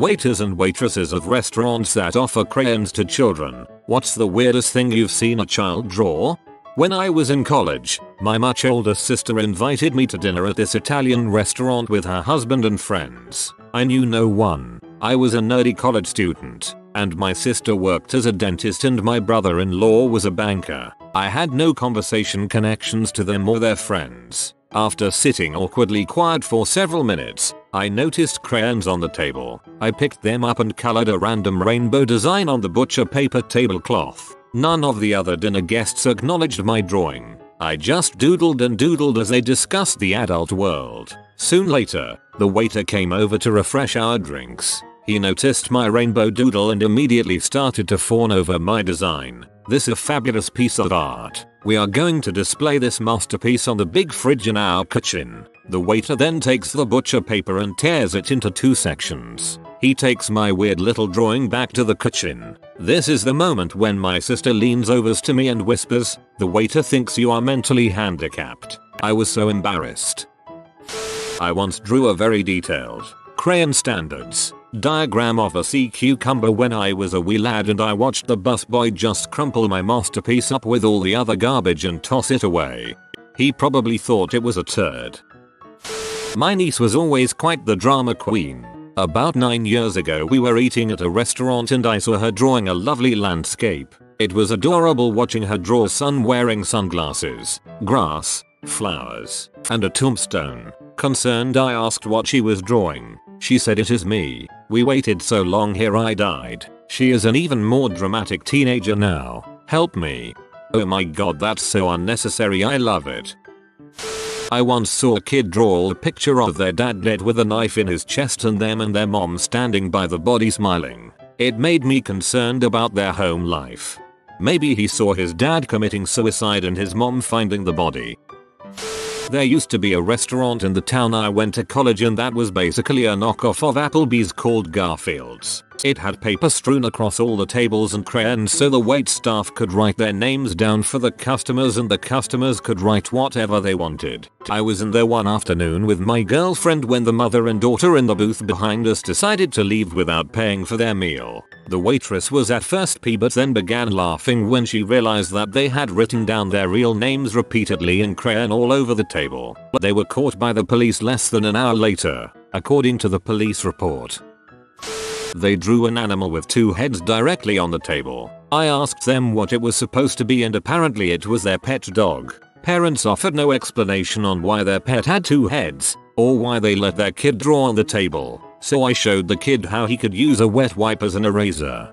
Waiters and waitresses of restaurants that offer crayons to children. What's the weirdest thing you've seen a child draw? When I was in college, my much older sister invited me to dinner at this Italian restaurant with her husband and friends. I knew no one. I was a nerdy college student, and my sister worked as a dentist and my brother-in-law was a banker. I had no conversation connections to them or their friends. After sitting awkwardly quiet for several minutes, I noticed crayons on the table. I picked them up and colored a random rainbow design on the butcher paper tablecloth. None of the other dinner guests acknowledged my drawing. I just doodled and doodled as they discussed the adult world. Soon later, the waiter came over to refresh our drinks. He noticed my rainbow doodle and immediately started to fawn over my design. This is a fabulous piece of art. We are going to display this masterpiece on the big fridge in our kitchen. The waiter then takes the butcher paper and tears it into 2 sections. He takes my weird little drawing back to the kitchen. This is the moment when my sister leans over to me and whispers, "The waiter thinks you are mentally handicapped." I was so embarrassed. I once drew a very detailed, crayon standards, diagram of a sea cucumber when I was a wee lad, and I watched the busboy just crumple my masterpiece up with all the other garbage and toss it away. He probably thought it was a turd. My niece was always quite the drama queen. About 9 years ago we were eating at a restaurant and I saw her drawing a lovely landscape. It was adorable watching her draw sun wearing sunglasses, grass, flowers, and a tombstone. Concerned, I asked what she was drawing. She said, "It is me. We waited so long here I died." She is an even more dramatic teenager now. Help me. Oh my god, that's so unnecessary. I love it. I once saw a kid draw a picture of their dad dead with a knife in his chest and them and their mom standing by the body smiling. It made me concerned about their home life. Maybe he saw his dad committing suicide and his mom finding the body. There used to be a restaurant in the town I went to college and that was basically a knockoff of Applebee's called Garfield's. It had paper strewn across all the tables and crayons so the wait staff could write their names down for the customers and the customers could write whatever they wanted. I was in there one afternoon with my girlfriend when the mother and daughter in the booth behind us decided to leave without paying for their meal. The waitress was at first peeved but then began laughing when she realized that they had written down their real names repeatedly in crayon all over the table. They were caught by the police less than an hour later, according to the police report. They drew an animal with 2 heads directly on the table. I asked them what it was supposed to be and apparently it was their pet dog. Parents offered no explanation on why their pet had 2 heads, or why they let their kid draw on the table, so I showed the kid how he could use a wet wipe as an eraser.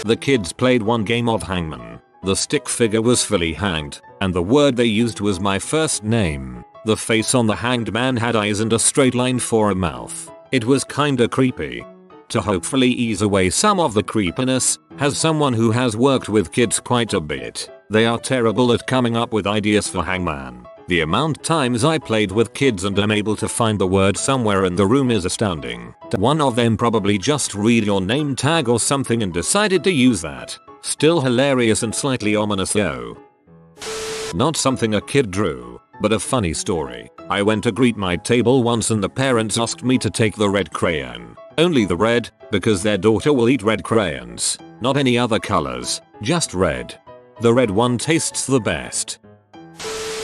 The kids played one game of hangman. The stick figure was fully hanged, and the word they used was my first name. The face on the hanged man had eyes and a straight line for a mouth. It was kinda creepy. To hopefully ease away some of the creepiness, as someone who has worked with kids quite a bit, they are terrible at coming up with ideas for hangman. The amount times I played with kids and am able to find the word somewhere in the room is astounding. One of them probably just read your name tag or something and decided to use that. Still hilarious and slightly ominous though. Not something a kid drew, but a funny story. I went to greet my table once and the parents asked me to take the red crayon. Only the red, because their daughter will eat red crayons. Not any other colors, just red. The red one tastes the best.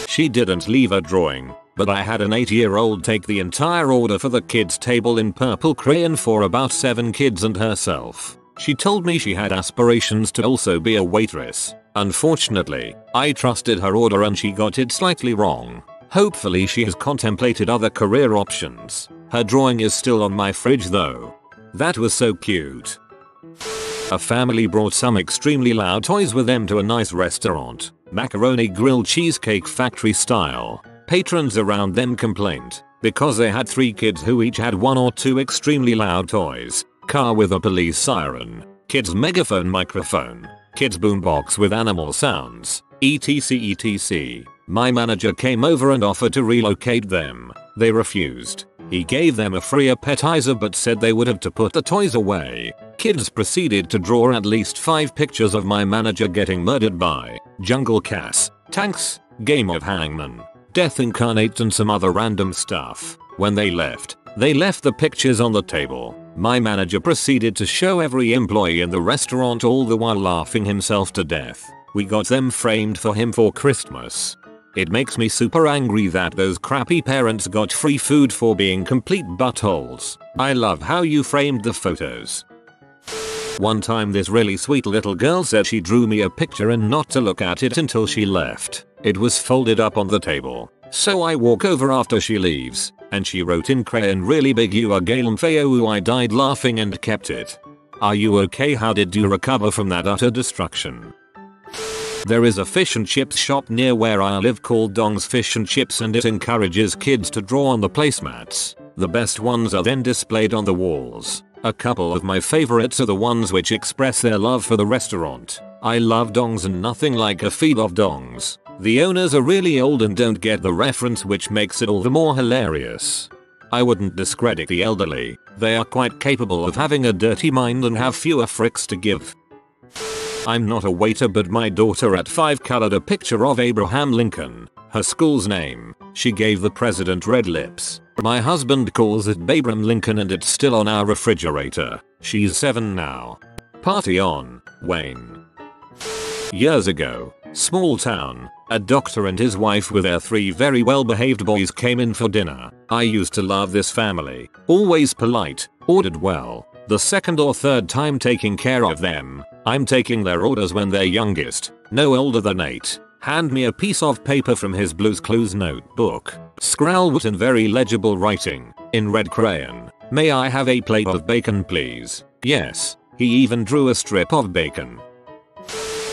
She didn't leave a drawing, but I had an 8-year-old take the entire order for the kids' table in purple crayon for about 7 kids and herself. She told me she had aspirations to also be a waitress. Unfortunately, I trusted her order and she got it slightly wrong. Hopefully she has contemplated other career options. Her drawing is still on my fridge though. That was so cute. A family brought some extremely loud toys with them to a nice restaurant. Macaroni grilled cheesecake factory style. Patrons around them complained because they had 3 kids who each had 1 or 2 extremely loud toys. Car with a police siren. Kids megaphone microphone. Kids boombox with animal sounds. etc. My manager came over and offered to relocate them. They refused. He gave them a free appetizer but said they would have to put the toys away. Kids proceeded to draw at least 5 pictures of my manager getting murdered by jungle cats, tanks, game of hangman, death incarnate and some other random stuff. When they left the pictures on the table. My manager proceeded to show every employee in the restaurant, all the while laughing himself to death. We got them framed for him for Christmas. It makes me super angry that those crappy parents got free food for being complete buttholes. I love how you framed the photos. One time this really sweet little girl said she drew me a picture and not to look at it until she left. It was folded up on the table. So I walk over after she leaves, and she wrote in crayon really big, "You are Galen Fayou." I died laughing and kept it. Are you okay? How did you recover from that utter destruction? There is a fish and chips shop near where I live called Dong's Fish and Chips, and it encourages kids to draw on the placemats. The best ones are then displayed on the walls. A couple of my favorites are the ones which express their love for the restaurant. I love Dongs and nothing like a feed of Dongs. The owners are really old and don't get the reference, which makes it all the more hilarious. I wouldn't discredit the elderly. They are quite capable of having a dirty mind and have fewer fricks to give. I'm not a waiter, but my daughter at 5 colored a picture of Abraham Lincoln, her school's name. She gave the president red lips. My husband calls it Babram Lincoln and it's still on our refrigerator. She's 7 now. Party on, Wayne. Years ago, small town, a doctor and his wife with their 3 very well behaved boys came in for dinner. I used to love this family. Always polite, ordered well. The second or third time taking care of them. I'm taking their orders when they're youngest, no older than 8. Hand me a piece of paper from his Blue's Clues notebook. Scrawled in very legible writing, in red crayon. "May I have a plate of bacon, please?" Yes, he even drew a strip of bacon.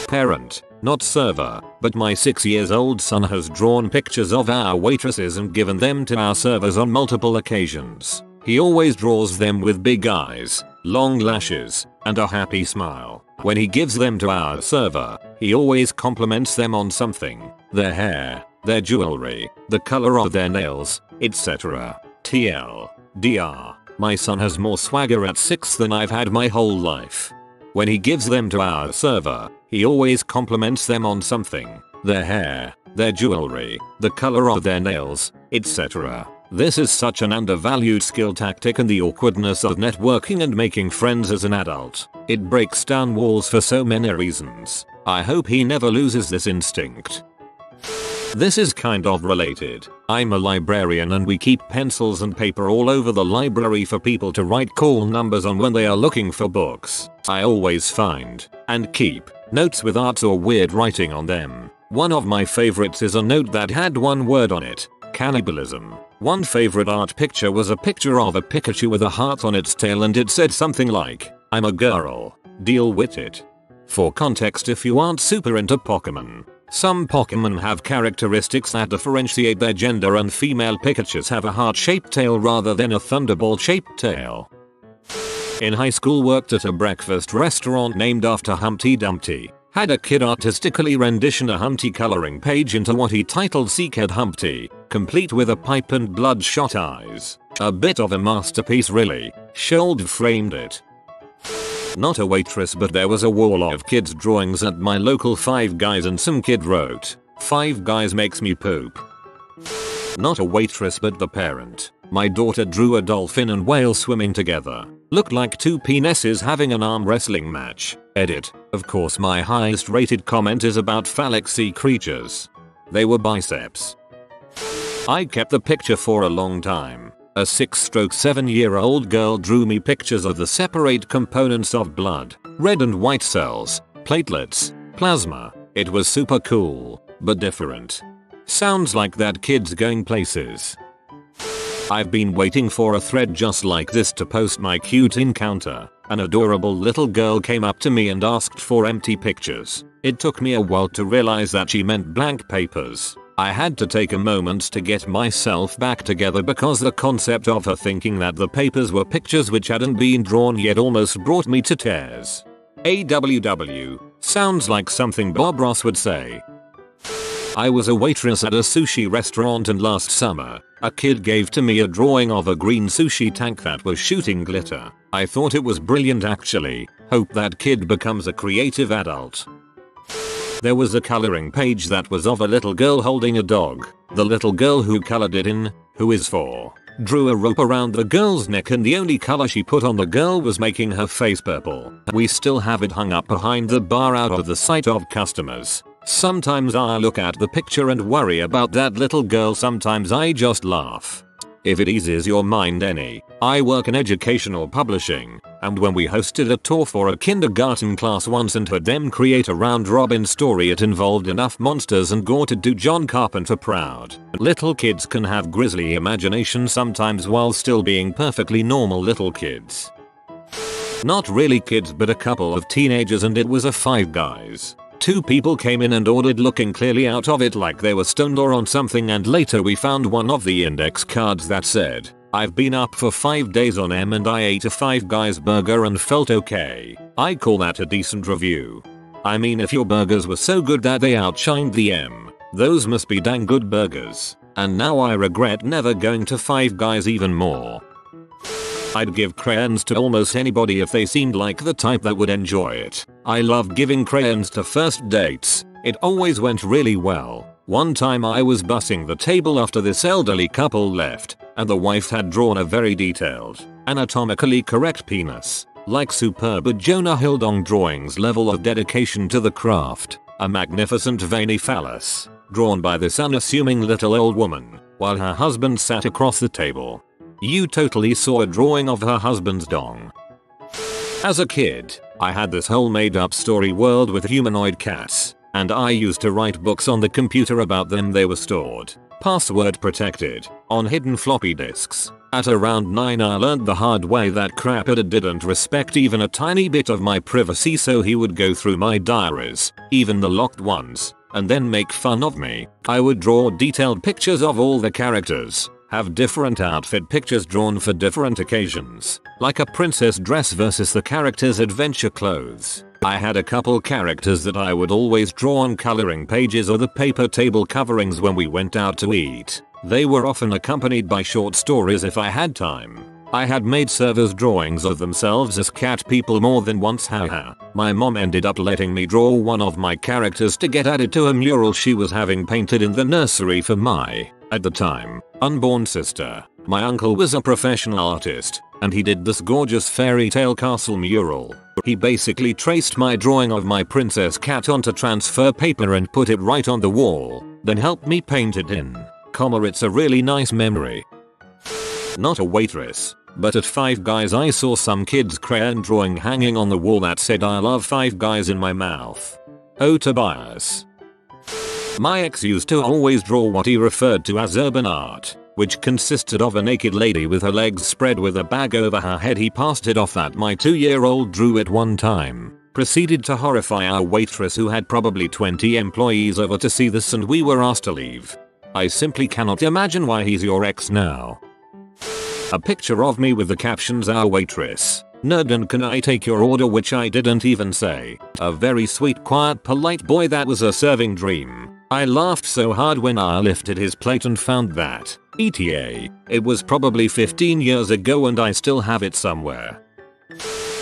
Parent, not server, but my 6-year-old son has drawn pictures of our waitresses and given them to our servers on multiple occasions. He always draws them with big eyes, long lashes, and a happy smile. When he gives them to our server, he always compliments them on something: their hair, their jewelry, the color of their nails, etc. TLDR, my son has more swagger at 6 than I've had my whole life. When he gives them to our server, he always compliments them on something: their hair, their jewelry, the color of their nails, etc. This is such an undervalued skill tactic and the awkwardness of networking and making friends as an adult. It breaks down walls for so many reasons. I hope he never loses this instinct. This is kind of related. I'm a librarian and we keep pencils and paper all over the library for people to write call numbers on when they are looking for books. I always find and keep notes with arts or weird writing on them. One of my favorites is a note that had one word on it: cannibalism. One favorite art picture was a picture of a Pikachu with a heart on its tail and it said something like, "I'm a girl, deal with it." For context, if you aren't super into Pokemon, some Pokemon have characteristics that differentiate their gender, and female Pikachus have a heart-shaped tail rather than a thunderbolt-shaped tail. In high school, worked at a breakfast restaurant named after Humpty Dumpty. Had a kid artistically rendition a Humpty coloring page into what he titled Seekhead Humpty, complete with a pipe and bloodshot eyes. A bit of a masterpiece really. Shoulder framed it. Not a waitress, but there was a wall of kids' drawings at my local Five Guys and some kid wrote, "Five Guys makes me poop." Not a waitress, but the parent. My daughter drew a dolphin and whale swimming together. Looked like 2 penises having an arm wrestling match. Edit. Of course my highest rated comment is about phallic sea creatures. They were biceps. I kept the picture for a long time. A 6-7-year-old girl drew me pictures of the separate components of blood, red and white cells, platelets, plasma. It was super cool, but different. Sounds like that kid's going places. I've been waiting for a thread just like this to post my cute encounter. An adorable little girl came up to me and asked for empty pictures. It took me a while to realize that she meant blank papers. I had to take a moment to get myself back together because the concept of her thinking that the papers were pictures which hadn't been drawn yet almost brought me to tears. AWW. Sounds like something Bob Ross would say. I was a waitress at a sushi restaurant, and last summer, a kid gave to me a drawing of a green sushi tank that was shooting glitter. I thought it was brilliant actually. Hope that kid becomes a creative adult. There was a coloring page that was of a little girl holding a dog. The little girl who colored it in, who is 4, Drew a rope around the girl's neck and the only color she put on the girl was making her face purple. We still have it hung up behind the bar out of the sight of customers. Sometimes I look at the picture and worry about that little girl, sometimes I just laugh. If it eases your mind any, I work in educational publishing, and when we hosted a tour for a kindergarten class once and had them create a round-robin story, it involved enough monsters and gore to do John Carpenter proud. Little kids can have grisly imagination sometimes while still being perfectly normal little kids. Not really kids, but a couple of teenagers, and it was a Five Guys. Two people came in and ordered looking clearly out of it like they were stoned or on something, and later we found one of the index cards that said, "I've been up for 5 days on M and I ate a Five Guys burger and felt okay." I call that a decent review. I mean, if your burgers were so good that they outshined the M, those must be dang good burgers. And now I regret never going to Five Guys even more. I'd give crayons to almost anybody if they seemed like the type that would enjoy it. I love giving crayons to first dates. It always went really well. One time I was bussing the table after this elderly couple left, and the wife had drawn a very detailed, anatomically correct penis. Like superb Jonah Hildong drawings level of dedication to the craft. A magnificent veiny phallus, drawn by this unassuming little old woman, while her husband sat across the table. You totally saw a drawing of her husband's dong. As a kid, I had this whole made-up story world with humanoid cats, and I used to write books on the computer about them. They were stored, password protected, on hidden floppy disks. At around 9 I learned the hard way that Crapper didn't respect even a tiny bit of my privacy, so he would go through my diaries, even the locked ones, and then make fun of me. I would draw detailed pictures of all the characters, have different outfit pictures drawn for different occasions, like a princess dress versus the character's adventure clothes. I had a couple characters that I would always draw on coloring pages or the paper table coverings when we went out to eat. They were often accompanied by short stories if I had time. I had made servers drawings of themselves as cat people more than once, haha. My mom ended up letting me draw one of my characters to get added to a mural she was having painted in the nursery for my, at the time, unborn sister. My uncle was a professional artist, and he did this gorgeous fairy tale castle mural. He basically traced my drawing of my princess cat onto transfer paper and put it right on the wall, then helped me paint it in. It's a really nice memory. Not a waitress, but at Five Guys I saw some kid's crayon drawing hanging on the wall that said "I love Five Guys" in my mouth. Oh, Tobias. My ex used to always draw what he referred to as urban art, which consisted of a naked lady with her legs spread with a bag over her head. He passed it off at my 2-year-old drew it one time, proceeded to horrify our waitress who had probably 20 employees over to see this, and we were asked to leave. I simply cannot imagine why he's your ex now. A picture of me with the captions "Our waitress, nerd and can I take your order," which I didn't even say. A very sweet, quiet, polite boy that was a serving dream. I laughed so hard when I lifted his plate and found that, ETA, it was probably 15 years ago and I still have it somewhere.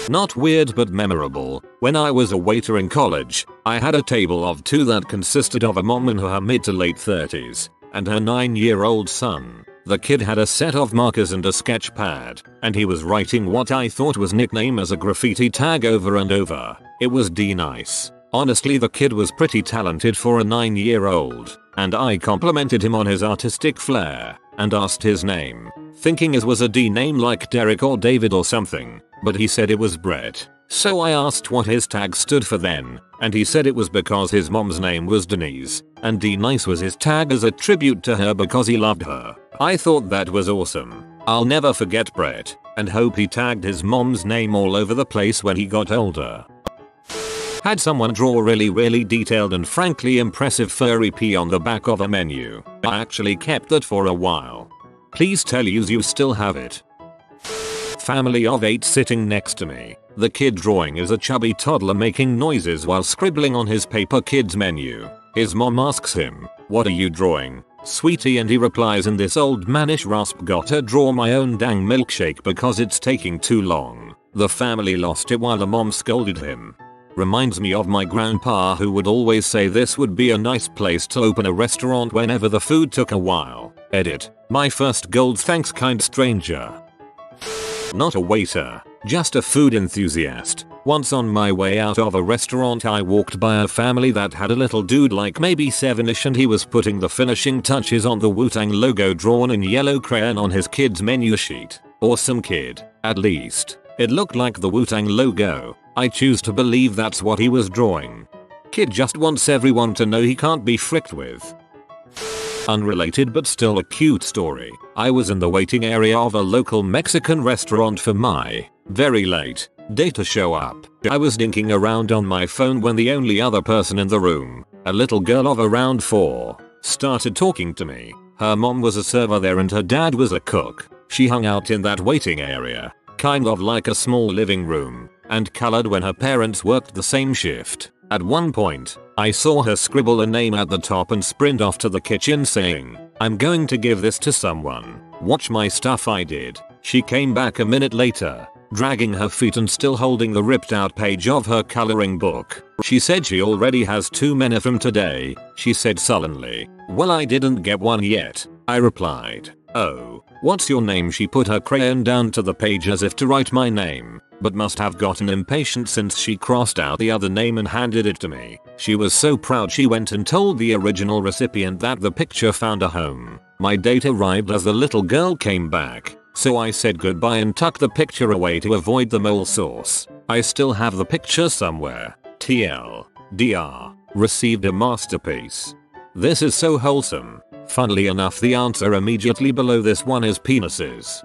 Not weird but memorable. When I was a waiter in college, I had a table of 2 that consisted of a mom in her mid to late 30s and her 9-year-old son. The kid had a set of markers and a sketch pad, and he was writing what I thought was nickname as a graffiti tag over and over. It was D-nice. Honestly, the kid was pretty talented for a 9-year-old, and I complimented him on his artistic flair, and asked his name, thinking it was a D name like Derek or David or something, but he said it was Brett. So I asked what his tag stood for then, and he said it was because his mom's name was Denise, and D-nice was his tag as a tribute to her because he loved her. I thought that was awesome. I'll never forget Brett, and hope he tagged his mom's name all over the place when he got older. Had someone draw really detailed and frankly impressive furry pee on the back of a menu. I actually kept that for a while. Please tell you still have it. Family of 8 sitting next to me. The kid drawing is a chubby toddler making noises while scribbling on his paper kids menu. His mom asks him, "What are you drawing, sweetie?" and he replies in this old mannish rasp, "Gotta draw my own dang milkshake because it's taking too long." The family lost it while the mom scolded him. Reminds me of my grandpa, who would always say this would be a nice place to open a restaurant whenever the food took a while. Edit. My first gold thanks, kind stranger. Not a waiter, just a food enthusiast. Once on my way out of a restaurant I walked by a family that had a little dude like maybe 7ish, and he was putting the finishing touches on the Wu-Tang logo drawn in yellow crayon on his kid's menu sheet. Awesome kid, at least. It looked like the Wu-Tang logo. I choose to believe that's what he was drawing. Kid just wants everyone to know he can't be fricked with. Unrelated but still a cute story. I was in the waiting area of a local Mexican restaurant for my very late date to show up. I was dinking around on my phone when the only other person in the room, a little girl of around 4, started talking to me. Her mom was a server there and her dad was a cook. She hung out in that waiting area, kind of like a small living room, and colored when her parents worked the same shift. At one point, I saw her scribble a name at the top and sprint off to the kitchen saying, "I'm going to give this to someone. Watch my stuff." I did. She came back a minute later, dragging her feet and still holding the ripped out page of her coloring book. She said she already has 2 men from today. She said sullenly. "Well, I didn't get one yet," I replied. "Oh, what's your name?" She put her crayon down to the page as if to write my name, but must have gotten impatient since she crossed out the other name and handed it to me. She was so proud she went and told the original recipient that the picture found a home. My date arrived as the little girl came back, so I said goodbye and tucked the picture away to avoid the mole sauce. I still have the picture somewhere. TLDR. Received a masterpiece. This is so wholesome. Funnily enough, the answer immediately below this one is penises.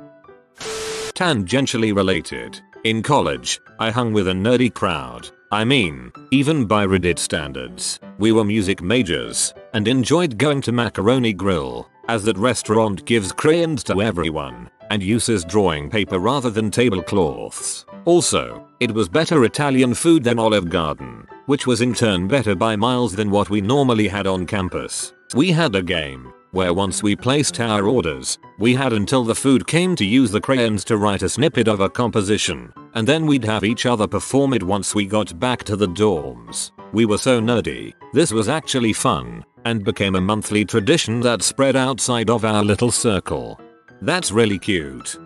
Tangentially related. In college, I hung with a nerdy crowd. I mean, even by Reddit standards. We were music majors and enjoyed going to Macaroni Grill, as that restaurant gives crayons to everyone and uses drawing paper rather than tablecloths. Also, it was better Italian food than Olive Garden, which was in turn better by miles than what we normally had on campus. We had a game where once we placed our orders, we had until the food came to use the crayons to write a snippet of a composition, and then we'd have each other perform it once we got back to the dorms. We were so nerdy. This was actually fun, and became a monthly tradition that spread outside of our little circle. That's really cute.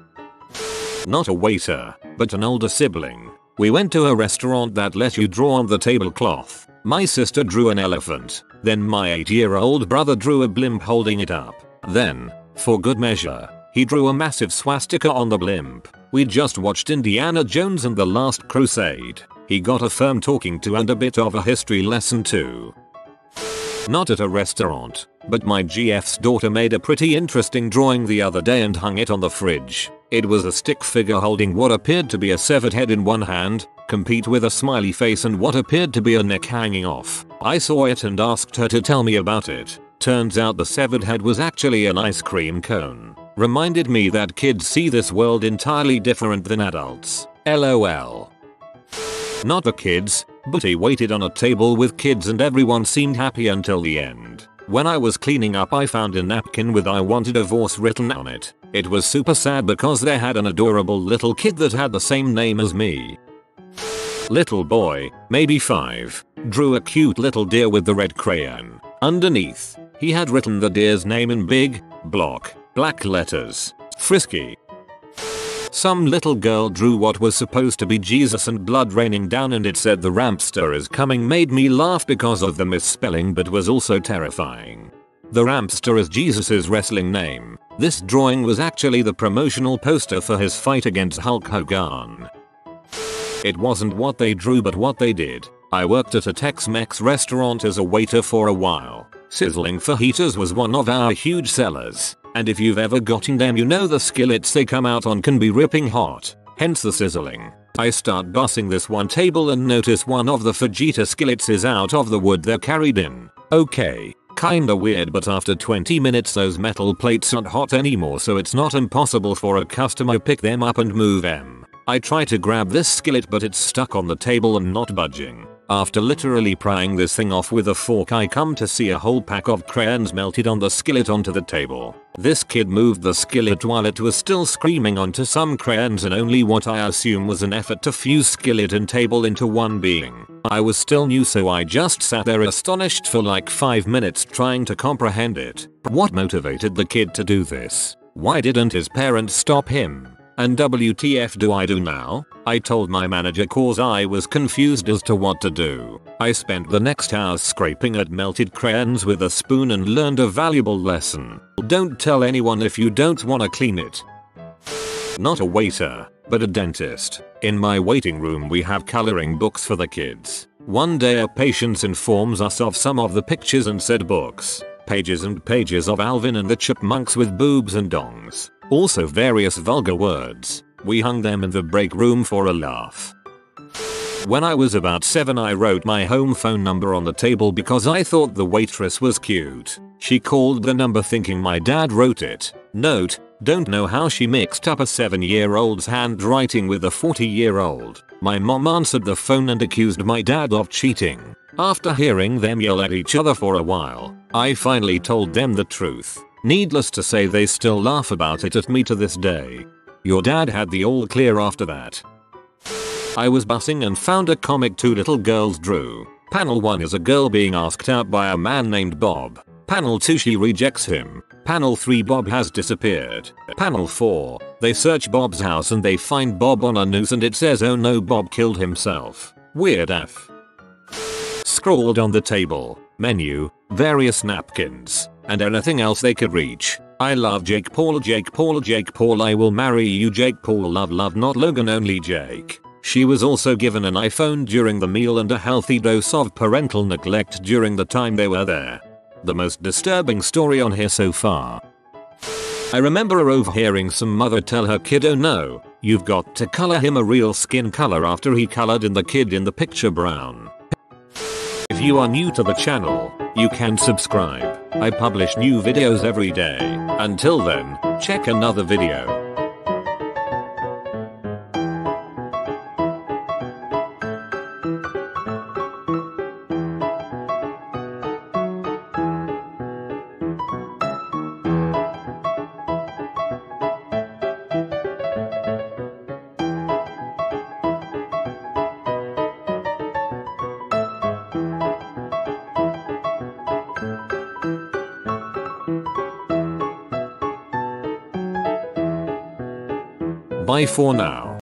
Not a waiter, but an older sibling. We went to a restaurant that let you draw on the tablecloth. My sister drew an elephant. Then my 8-year-old brother drew a blimp holding it up. Then, for good measure, he drew a massive swastika on the blimp. We just watched Indiana Jones and the Last Crusade. He got a firm talking to and a bit of a history lesson too. Not at a restaurant, but my GF's daughter made a pretty interesting drawing the other day and hung it on the fridge. It was a stick figure holding what appeared to be a severed head in one hand, complete with a smiley face and what appeared to be a neck hanging off. I saw it and asked her to tell me about it. Turns out the severed head was actually an ice cream cone. Reminded me that kids see this world entirely different than adults. LOL. Not the kids, but he waited on a table with kids and everyone seemed happy until the end. When I was cleaning up I found a napkin with "I want a divorce" written on it. It was super sad because they had an adorable little kid that had the same name as me. Little boy, maybe 5, drew a cute little deer with the red crayon. Underneath, he had written the deer's name in big, block, black letters. Frisky. Some little girl drew what was supposed to be Jesus and blood raining down and it said "The Rampster is coming." Made me laugh because of the misspelling but was also terrifying. The Rampster is Jesus's wrestling name. This drawing was actually the promotional poster for his fight against Hulk Hogan. It wasn't what they drew but what they did. I worked at a Tex-Mex restaurant as a waiter for a while. Sizzling fajitas was one of our huge sellers. And if you've ever gotten them you know the skillets they come out on can be ripping hot. Hence the sizzling. I start bussing this one table and notice one of the fajita skillets is out of the wood they're carried in. Okay, kinda weird, but after 20 minutes those metal plates aren't hot anymore so it's not impossible for a customer to pick them up and move them. I try to grab this skillet but it's stuck on the table and not budging. After literally prying this thing off with a fork, I come to see a whole pack of crayons melted on the skillet onto the table. This kid moved the skillet while it was still screaming onto some crayons in only what I assume was an effort to fuse skillet and table into one being. I was still new, so I just sat there astonished for like 5 minutes trying to comprehend it. What motivated the kid to do this? Why didn't his parents stop him? And WTF do I do now? I told my manager cause I was confused as to what to do. I spent the next hour scraping at melted crayons with a spoon and learned a valuable lesson. Don't tell anyone if you don't want to clean it. Not a waiter, but a dentist. In my waiting room we have coloring books for the kids. One day a patient informs us of some of the pictures and said books. Pages and pages of Alvin and the Chipmunks with boobs and dongs. Also various vulgar words. We hung them in the break room for a laugh. When I was about 7 I wrote my home phone number on the table because I thought the waitress was cute. She called the number thinking my dad wrote it. Note, don't know how she mixed up a 7-year-old's handwriting with a 40-year-old. My mom answered the phone and accused my dad of cheating. After hearing them yell at each other for a while, I finally told them the truth. Needless to say they still laugh about it at me to this day. Your dad had the all clear after that. I was bussing and found a comic two little girls drew. Panel 1 is a girl being asked out by a man named Bob. Panel 2 she rejects him. Panel 3 Bob has disappeared. Panel 4 they search Bob's house and they find Bob on a noose and it says oh no Bob killed himself. Weird F. Scrawled on the table, menu, various napkins, and anything else they could reach. I love Jake Paul, Jake Paul, Jake Paul, I will marry you, Jake Paul, love love not Logan, only Jake. She was also given an iPhone during the meal and a healthy dose of parental neglect during the time they were there. The most disturbing story on here so far. I remember overhearing some mother tell her kid, oh no, you've got to color him a real skin color after he colored in the kid in the picture brown. If you are new to the channel, you can subscribe. I publish new videos every day. Until then, check another video. Bye for now.